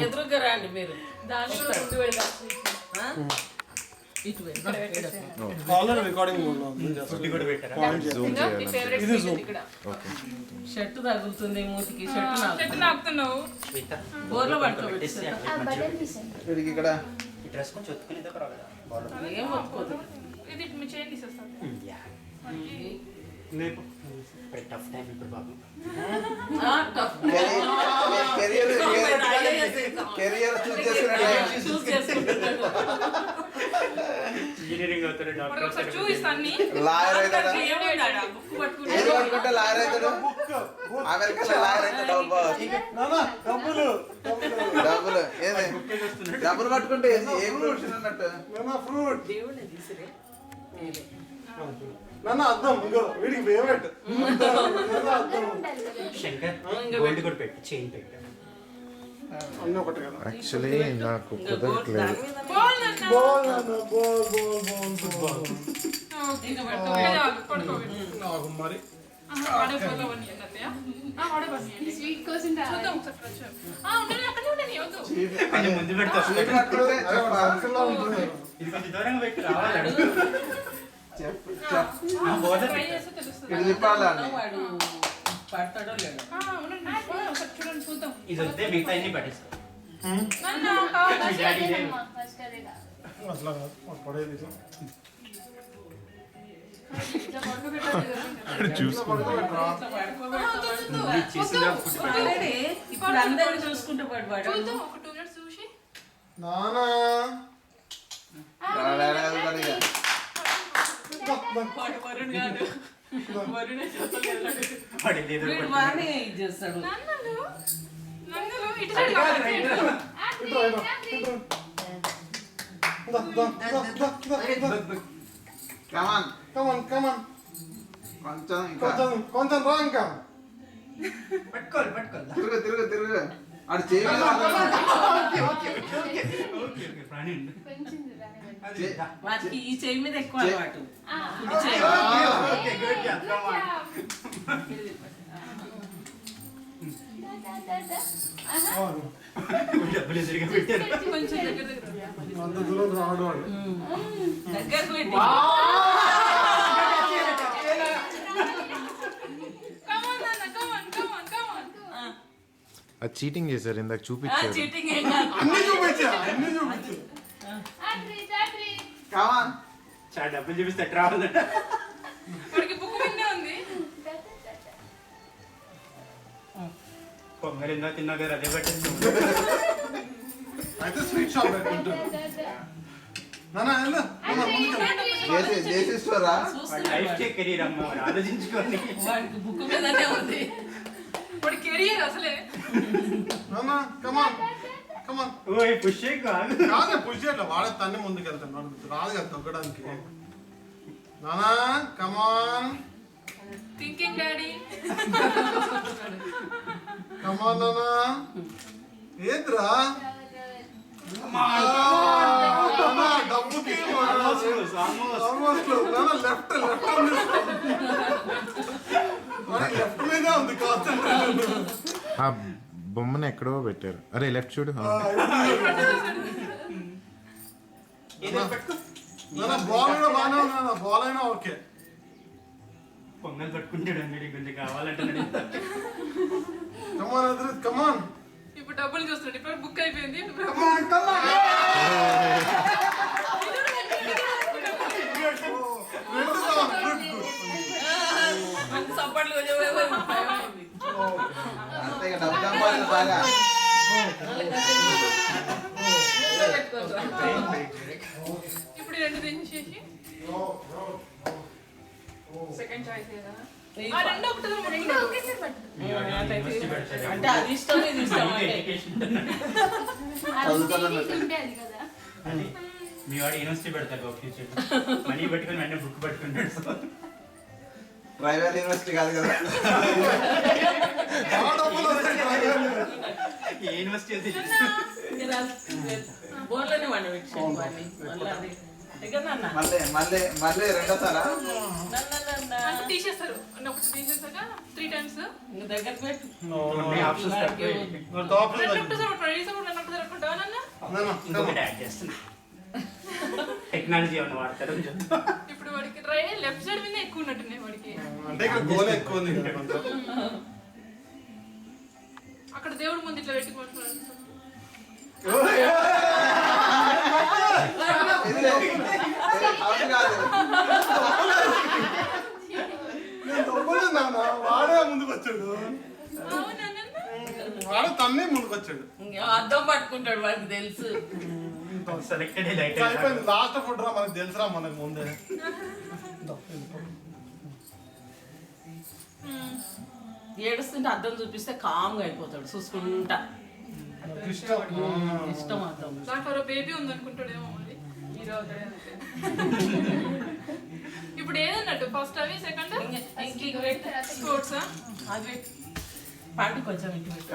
ఎదురుగా రండి మీరు. షర్ట్ తగులుతుంది మూతికి. షర్ట్ నాకుతున్నావు బోర్లో పడుకోబెట్టి ఏం ఒప్పుకోదు. ఇది మీ చేయండి టఫ్ టైం ఇప్పుడు బాబు. ఇంజనీరింగ్ అవుతాడు, డాక్టర్ చూపిస్తాను, లాయర్ అవుతాడు, లాయర్ అవుతాడు, అమెరికాలో లాయర్ అవుతాడు. డబ్బులు ఏది డబ్బులు పట్టుకుంటే ఏం ఫ్రూట్స్ అన్నట్టు యాక్చువల్లీ నాకు కుదరట్లేదు. మరి ముందు పెడతా దూరంగా పెట్టి రావాలి. ఇది వస్తే మిగతా అన్ని పట్టిస్తాం. ఇప్పుడు అందరినీ చూసుకుంటూ పడ్డాడు. బాగానే ఇది చేస్తాడు. కొంచెం రా ఇంకా పట్టుకోవాలి పట్టుకోవాలి. తిరుగు తిరుగు తిరుగు అటు చేయ వాటికి ఈ చెయ్యి మీద ఎక్కువ అలవాటు. అంత దూరం రాడు వాడు. దగ్గరకు పెట్టి అది చీటింగ్ చేశారు, ఇందాక చూపించారు. చీటింగ్ చాలా డబ్బులు చూపిస్తే ఎట్లా రావాలంట. పొంగల్ ఎన్నో తిన్నా గారు అదే పట్టేసి అయితే స్వీట్ షాప్ పెట్టుకుంటారు. లైఫ్ చే కెరీర్ అమ్మ ఆలోచించుకోండి. వాడికి బుక్ మీదనే ఉంది. వాడి కెరీర్ అసలే. ఓయ్ పుష్ కాదు పుష్ చేయట్లా, వాడే తన్ని ముందుకు వెళ్తాను. రాదు కదా తొక్కడానికి. నానా కమాన్ థింకింగ్ డాడీ. కమాన్ నానా. ఏంద్రా డబ్బు లెఫ్ట్ లెఫ్ట్ మీద ఉంది కాన్సంట్రేషన్. ఆ బొమ్మను ఎక్కడో పెట్టారు. అరే లెఫ్ట్ చూడు. బాల్ కూడా బాగానే ఉన్నా, బాల్ అయినా ఓకే. పొంగల్ పట్టుకుంటాడు అండి, కొంచెం కావాలంటే కమాన్ అద్రిత్ కమాన్. ఇప్పుడు డబ్బులు చూస్తున్నాడు, ఇప్పుడు బుక్ అయిపోయింది. సపోర్ట్లు అంతే డబ్బు సంపాదించు బాగా. ఇప్పుడు రెండు తీసేసి సెకండ్ చాయిస్ కదా. రెండు అంటే అది ఇష్టం ఇది ఇష్టం మీ వాడు యూనివర్సిటీ పెడతారు ఫ్యూచర్. మనీ పెట్టుకుని వెంటనే బుక్ పట్టుకుంటాడు. ప్రైవేట్ యూనివర్సిటీ కాదు కదా. ఏ యూనివర్సిటీ బోర్లోనే వాడిని పెట్టాను. మళ్ళీ మళ్ళీ మళ్ళీ రెండోసారా తీసేస్తారు. ఒకటి తీసేసాక 3 times దగ్గర పెట్టు. రెండు నాన్న ఇంకొకటి యాడ్ చేస్తున్నా. టెక్నాలజీ ఏమైనా వాడతారు చెప్తా. ఇప్పుడు వాడికి లెఫ్ట్ సైడ్ మీద ఎక్కువ ఉన్నట్టున్నాయి వాడికి. అంటే ఇక్కడ గోల్ ఎక్కువ ఉంది కదా కొంచెం. అక్కడ దేవుడి ముందు ఇట్లా పెట్టుకుంటున్నాడు. నేను తప్పలేదు నాన్న, వాడే ముందుకు వచ్చాడు. వాడే తన్నే ముందుకు వచ్చాడు. అద్దం పట్టుకుంటాడు వాడికి తెలుసు. సెలెక్టెడ్ లైట్ అయిపోయింది, లాస్ట్ ఫుడ్ రా, మనకు తెలుసురా మనకు ముందే. ఏడుస్తుంటే అద్దం చూపిస్తే కామ్గా అయిపోతాడు చూసుకుంటా. ఇష్టం అద్దం. నాకు బేబీ ఉంది అనుకుంటాడేమో మరి. హీరో అవుతాడే అంతే. ఇప్పుడు ఏదన్నట్టు ఫస్ట్ అవి సెకండ్ స్పోర్ట్స్ అది పండు కొంచెం ఇంటి పెట్టు.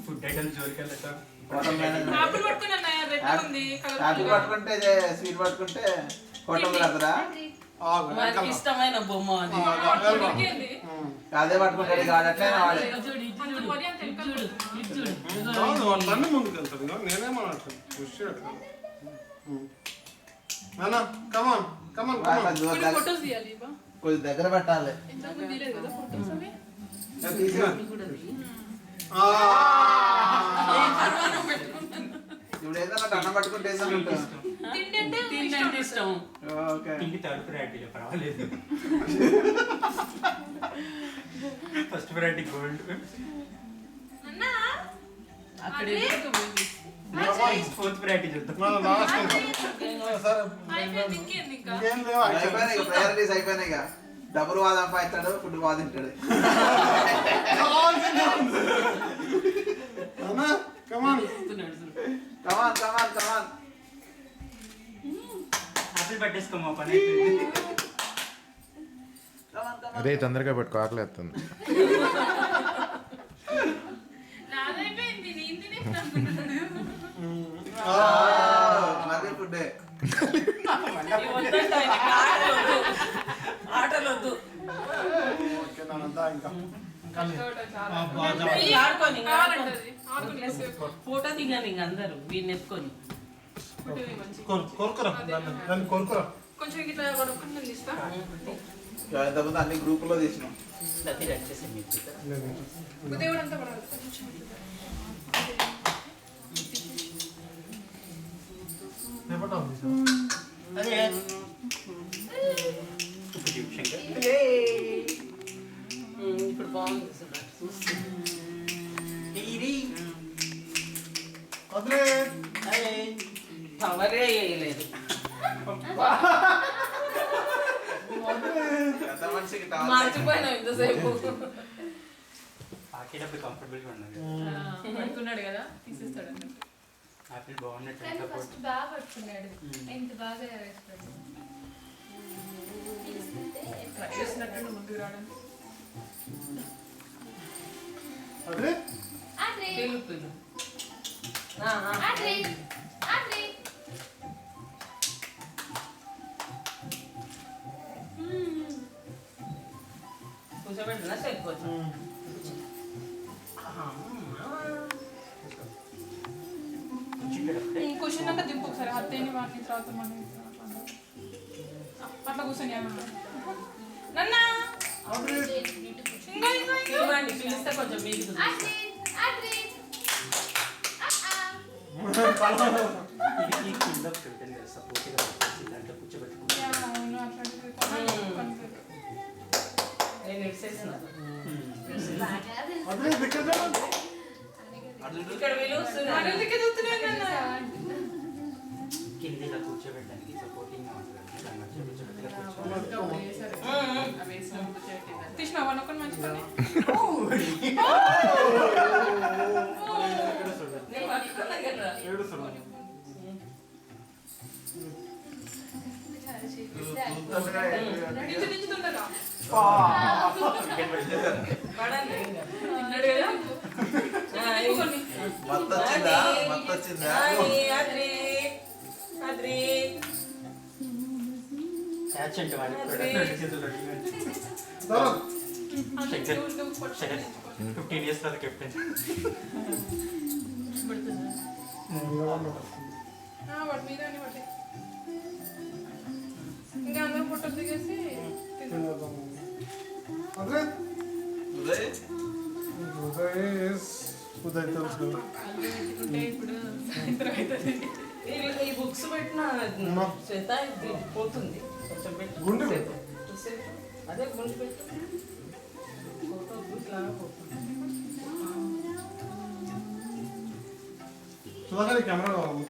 ఫుడ్ ఐటమ్స్ జోలికి వెళ్తా. ఆపిల్ పట్టుకుని అన్నయ్య రెడ్ ఉంది యాపిల్ పట్టుకుంటే స్వీట్ పట్టుకుంటే హోటల్ రాదురా. వాడికి ఇష్టమైన బొమ్మ అది. అదే పట్టుకుంటాడు కాదు, అట్లే వాడే. తన్నే ముందుకు వెళ్తాడు. నేనేమన్నట్టు నాన్న కమాన్ కమాన్ కమాన్. ఫోటోస్ తీయాలి కొంచెం దగ్గర పెట్టాలి. ఇంతకుముందు తీయలేదు కదా ఫోటోస్ అవి. ఇప్పుడు ఏదన్నా అన్నం పట్టుకుంటే తిండి అంటే తిండి ఇష్టం. ఇంటి థర్డ్ వెరైటీలో పర్వాలేదు. First variety gold. అన్నా అక్కడ ఫోర్త్ వెరైటీ చూద్దాం. అయిపోయింది ఇంకేంది ఇంకా. అయిపోయినాయి, ప్రయారిటీస్ అయిపోయినాయి. డబ్బులు బాగా సంపాదిస్తాడు, ఫుడ్ బాగా తింటాడు. కమాన్ కమాన్ కమాన్ కమాన్. ఆపిల్ పట్టేసుకోమా పని అయిపోయింది. అరే తొందరగా పట్టుకో, ఆకలి వేస్తుంది. నాదైపోయింది నేను తినేస్తాను. మళ్ళీ ఫుడ్ ఆటలు వద్దు. ఓకే నాన్న ఇంకా ఆడుకోని కావాలంటది ఆడుకుని ఫోటో దిగాను ఇంక అందరూ వీడిని ఎత్తుకొని. కోరుకురా దాన్ని కోరుకురా. కొంచెం ఇట్లా ఒకటి నేను తీస్తా. ఇంతకుముందు అన్ని గ్రూపుల్లో తీసినాం. అది వచ్చేసి మీకు దేవుడు అంతా పడాలి కొంచెం. అదే శంకర్ ఇప్పుడు బాగుంది. పవరే వేయలేదు. ఎంత మనిషికి మర్చిపోయినా ఇంతసేపు. ఆకేటప్పుడు కంఫర్టబుల్గా ఉన్నది. పడుకున్నాడు కదా తీసేస్తాడు అన్నట్టు. ఆపిల్ బాగున్నట్టు ఫస్ట్ బాగా పట్టుకున్నాడు. ఎంత బాగా వేస్తాడు. ట్రై చేసినట్టు ముందుకు రావడానికి. అదే ఆడ్రి పిలు పిలు. ఆడ్రి ఆడ్రి. కూర్చోబెట్టినా సరిపోతుంది. క్వశ్చన్ అంతా దింపు ఒకసారి హత్తేని వాడిని తర్వాత మనం అట్లా కూర్చొని నన్నా ఇంకా ఇంకా ఇంకా ఇవ్వండి, పిలిస్తే కొంచెం మీకు ఆడ్రి ఆడ్రి. ఇది కింద పెట్టాను కదా సపోర్ట్గా దాంట్లో కూర్చోబెట్టుకుంటాను. అవును అట్లాంటిది నేను ఎక్సైజ్ అదే ఇక్కడ ఇక్కడ పిలుస్తున్నాను. కింద ఇలా కూర్చోబెట్టడానికి సపోర్టింగ్గా ఉంటుంది. దాని మధ్య కూర్చోబెట్టి తీసిన వన్ ఒకటి మంచి పని. నుంచి నుంచి తొందరగా పడండి. తిన్నాడు కదా. ఇంకొన్ని. మత్తు వచ్చిందా? మత్తు వచ్చిందా? అద్రి అద్రి క్యాచ్ అంటే వాడి అదే. చేతులు శంకర్ శంకర్ 15 years తర్వాత కెప్టెన్. పెడుతున్నా. మీద అని పట్టి ఇంకా అందరూ ఫోటో దిగేసి అదే ఉదయ్ ఉదయ్ తెలుసు కదా. పెట్టుకుంటే ఇప్పుడు సాయంత్రం అవుతుంది. ఈ బుక్స్ పెట్టిన శ్వేత ఇది పోతుంది కొంచెం పెట్టు గుండు సేపు. సేపు. అదే గుండు పెట్టు ఫోటో ఇట్లా పోతుంది సుధాకర్ కెమెరా